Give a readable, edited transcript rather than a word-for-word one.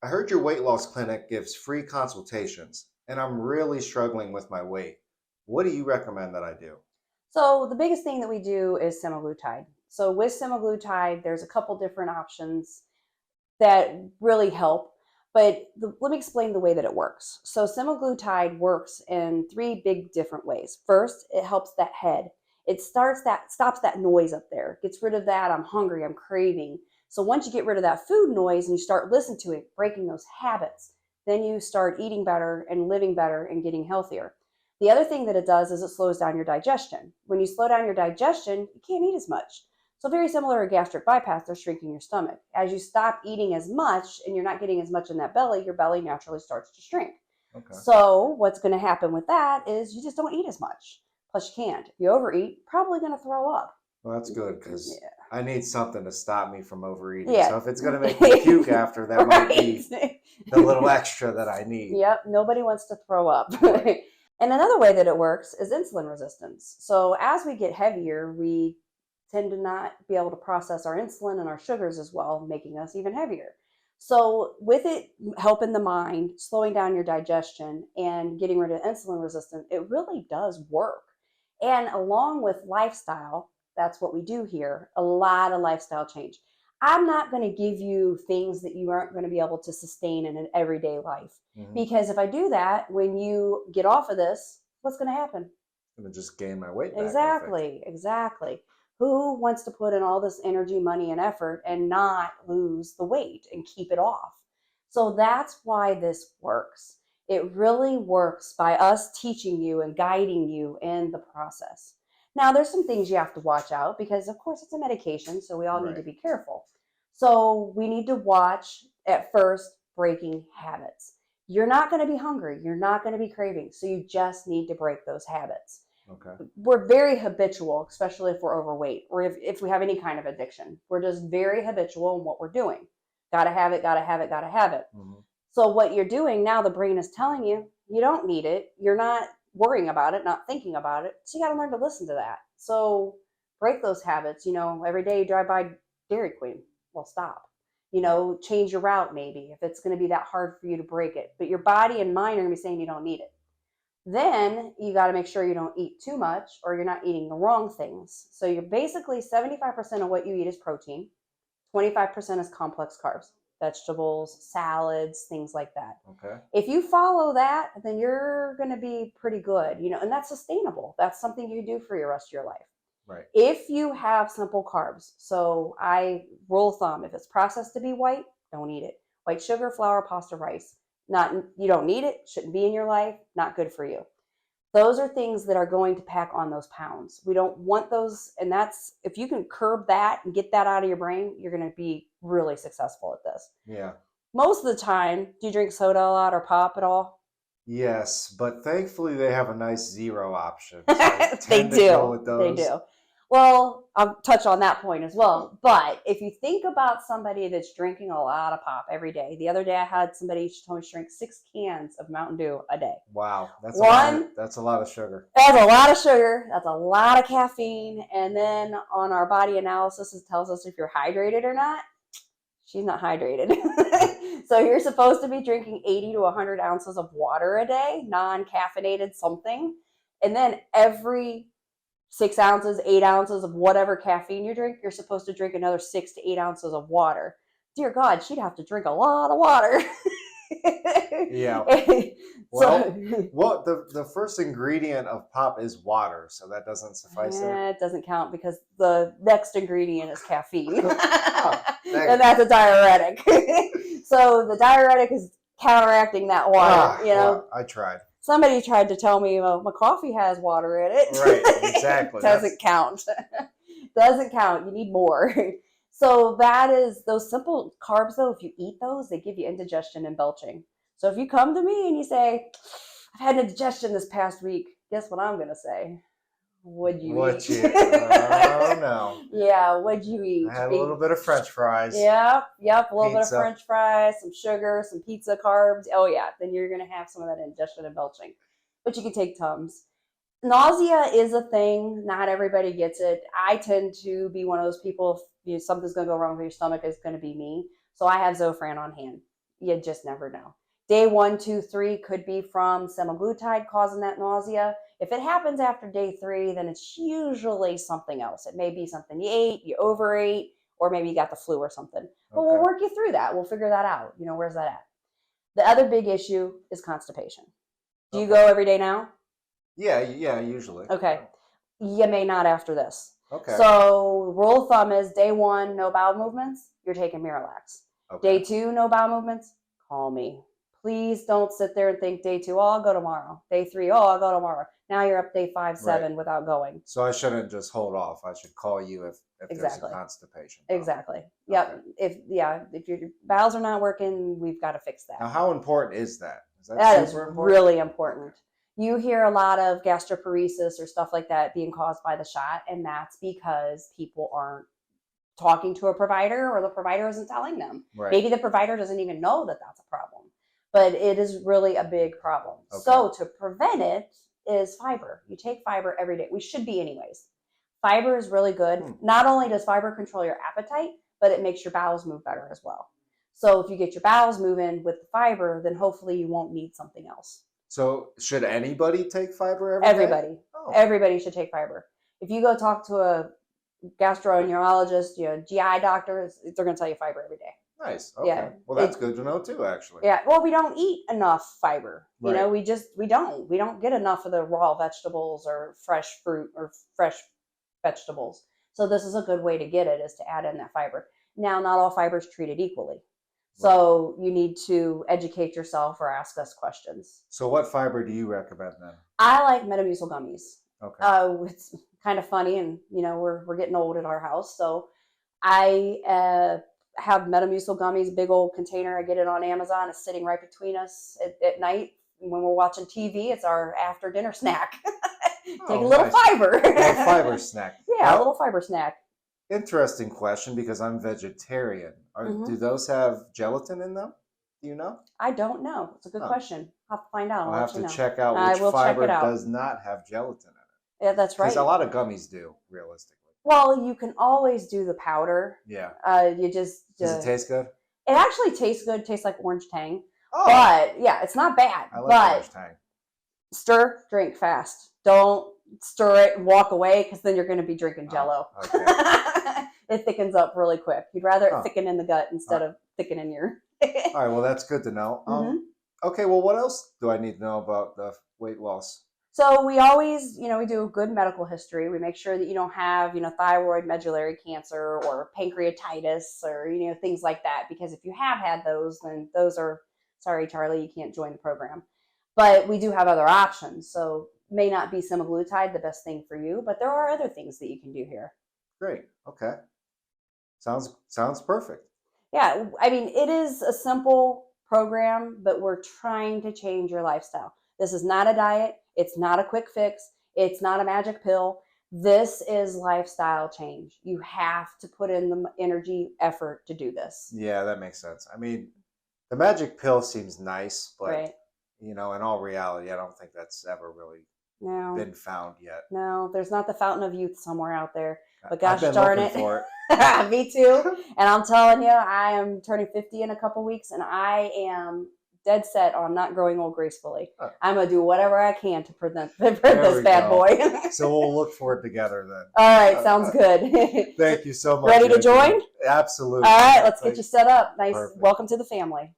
I heard your weight loss clinic gives free consultations, and I'm really struggling with my weight. What do you recommend that I do? So the biggest thing that we do is semaglutide. So with semaglutide, there's a couple different options that really help. But let me explain the way that it works. So semaglutide works in three big different ways. First, it helps that head. It stops that noise up there. Gets rid of that I'm hungry, I'm craving. So once you get rid of that food noise and you start listening to it, breaking those habits, then you start eating better and living better and getting healthier. The other thing that it does is it slows down your digestion. When you slow down your digestion, you can't eat as much. So very similar to gastric bypass, they're shrinking your stomach. As you stop eating as much and you're not getting as much in that belly, your belly naturally starts to shrink. Okay. So what's going to happen with that is you just don't eat as much. Plus you can't. If you overeat, probably going to throw up. Well, that's good because Yeah. I need something to stop me from overeating. Yeah. So if it's going to make me puke after, that might Right. be the little extra that I need. Yep. Nobody wants to throw up. Right. And another way that it works is insulin resistance. So as we get heavier, we tend to not be able to process our insulin and our sugars as well, making us even heavier. So, with it helping the mind, slowing down your digestion, and getting rid of insulin resistance, it really does work. And along with lifestyle, that's what we do here, a lot of lifestyle change. I'm not going to give you things that you aren't going to be able to sustain in an everyday life. Hmm. Because if I do that, when you get off of this, what's going to happen? I'm going to just gain my weight back, I think. Exactly, exactly. Who wants to put in all this energy, money, and effort and not lose the weight and keep it off? So that's why this works. It really works by us teaching you and guiding you in the process. Now, there's some things you have to watch out because, of course, it's a medication, so we all need to Right. be careful. So we need to watch at first breaking habits. You're not going to be hungry, you're not going to be craving, so you just need to break those habits. Okay. We're very habitual, especially if we're overweight or if we have any kind of addiction. We're just very habitual in what we're doing. Gotta have it, gotta have it, gotta have it. Hmm. So, what you're doing now, the brain is telling you you don't need it. You're not worrying about it, not thinking about it. So, you got to learn to listen to that. So, break those habits. Every day you drive by Dairy Queen. Well, stop. Right. Change your route maybe if it's going to be that hard for you to break it. But your body and mind are going to be saying you don't need it. Then you got to make sure you don't eat too much or you're not eating the wrong things. So you're basically 75% of what you eat is protein, 25% is complex carbs, vegetables, salads, things like that. Okay. If you follow that, then you're going to be pretty good, and that's sustainable. That's something you do for your rest of your life. Right. If you have simple carbs, so I rule of thumb, if it's processed to be white, don't eat it. White sugar, flour, pasta, rice. Not You don't need it, shouldn't be in your life, not good for you. Those are things that are going to pack on those pounds. We don't want those, and that's if you can curb that and get that out of your brain, you're going to be really successful at this. Yeah. Most of the time, do you drink soda a lot or pop at all? Yes, but thankfully they have a nice zero option. So I They tend to go do. with They those. do. Well, I'll touch on that point as well. But if you think about somebody that's drinking a lot of pop every day, the other day I had somebody, she told me she drank 6 cans of Mountain Dew a day. Wow, One, that's a lot of sugar. that's a lot of sugar, that's a lot of caffeine. And then on our body analysis, it tells us if you're hydrated or not. She's not hydrated. So you're supposed to be drinking 80 to 100 ounces of water a day, non-caffeinated something. And then every 6 ounces, 8 ounces of whatever caffeine you drink, you're supposed to drink another 6 to 8 ounces of water. Dear God, she'd have to drink a lot of water. Yeah. So, Well, the first ingredient of pop is water, so that doesn't suffice there. it doesn't count because the next ingredient is caffeine. Oh, And that's a diuretic. So the diuretic is counteracting that water, well, I tried. Somebody tried to tell me, well, my coffee has water in it. Right, exactly. Doesn't count. Doesn't count. You need more. So that is those simple carbs, though, if you eat those, they give you indigestion and belching. So if you come to me and you say, I've had indigestion this past week, guess what I'm going to say? What'd you What eat? you? Oh no. Yeah, what'd you eat? I had a little bit of French fries. Yep, a little bit of Pizza. French fries, some sugar, some pizza carbs. Oh yeah, then you're gonna have some of that indigestion and belching. But you can take Tums. Nausea is a thing. Not everybody gets it. I tend to be one of those people. If something's gonna go wrong with your stomach, it's gonna be me. So I have Zofran on hand. You just never know. Day 1, 2, 3 could be from semaglutide causing that nausea. If it happens after day 3, then it's usually something else. It may be something you ate, you overate, or maybe you got the flu or something. But we'll Okay. work you through that. We'll figure that out. Where's that at? The other big issue is constipation. Do you Okay. go every day now? Yeah, usually. Okay. You may not after this. Okay. So rule of thumb is day 1, no bowel movements, you're taking Miralax. Okay. Day 2, no bowel movements, call me. Please don't sit there and think day 2, oh, I'll go tomorrow. Day 3, oh, I'll go tomorrow. Now you're up day 5, 7 without going. So I shouldn't just hold off. I should call you if Exactly. there's a constipation problem. Exactly. Yep. Okay. If your bowels are not working, we've got to fix that. Now, how important is that? Is that That is super important? really important. You hear a lot of gastroparesis or stuff like that being caused by the shot, and that's because people aren't talking to a provider, or the provider isn't telling them. Right. Maybe the provider doesn't even know that that's a problem, but it is really a big problem. Okay. So to prevent it is fiber. You take fiber every day. We should be anyways. Fiber is really good. Not only does fiber control your appetite, but it makes your bowels move better as well. So if you get your bowels moving with the fiber, then hopefully you won't need something else. So should anybody take fiber every day? Everybody. Oh. Everybody should take fiber. If you go talk to a gastroenterologist, GI doctor, they're going to tell you fiber every day. Nice. Okay. Yeah. Well, that's good to know too, actually. Yeah. Well, we don't eat enough fiber. Right. We don't get enough of the raw vegetables or fresh fruit or fresh vegetables. So this is a good way to get it, is to add in that fiber. Now, not all fiber is treated equally. So you need to educate yourself or ask us questions. So what fiber do you recommend then? I like Metamucil gummies. Okay. It's kind of funny, and we're getting old at our house, so I have Metamucil gummies, big old container. I get it on Amazon. It's sitting right between us at night when we're watching TV. It's our after dinner snack. Take a little fiber. A little fiber snack. Yeah, a little fiber snack. Interesting question, because I'm vegetarian. Do those have gelatin in them? Do you know? I don't know. It's a good question. I'll have to find out. I'll have to know. check out I which will check fiber it out. does not have gelatin in it. Yeah, that's right. Because a lot of gummies do, realistically. Well, you can always do the powder. Yeah. You just Does it taste good? It actually tastes good. It tastes like orange tang. Oh, But yeah, it's not bad. I like orange tang. Stir, drink fast. Don't stir it and walk away, because then you're going to be drinking Jello. Okay. It thickens up really quick. You'd rather it thicken in the gut instead of thicken in your. All right. Well, that's good to know. Okay. Well, what else do I need to know about the weight loss? So we always, we do a good medical history. We make sure that you don't have, thyroid, medullary cancer, or pancreatitis, or, things like that. Because if you have had those, then those are, sorry, Charlie, you can't join the program. But we do have other options. So may not be semaglutide the best thing for you, but there are other things that you can do here. Great. Okay. Sounds perfect. Yeah, I mean, it is a simple program, but we're trying to change your lifestyle. This is not a diet. It's not a quick fix. It's not a magic pill. This is lifestyle change. You have to put in the energy, effort to do this. Yeah, that makes sense. I mean, the magic pill seems nice, but Right. in all reality, I don't think that's ever really been found yet. No, there's not the fountain of youth somewhere out there. But I've gosh been darn looking it. for Me too. And I'm telling you, I am turning 50 in a couple weeks, and I am dead set on not growing old gracefully. I'm going to do whatever I can to prevent this bad boy. So we'll look for it together then. All right, sounds good. Thank you so much. Ready to join? Absolutely. All right, let's get you set up. Nice. Perfect. Welcome to the family.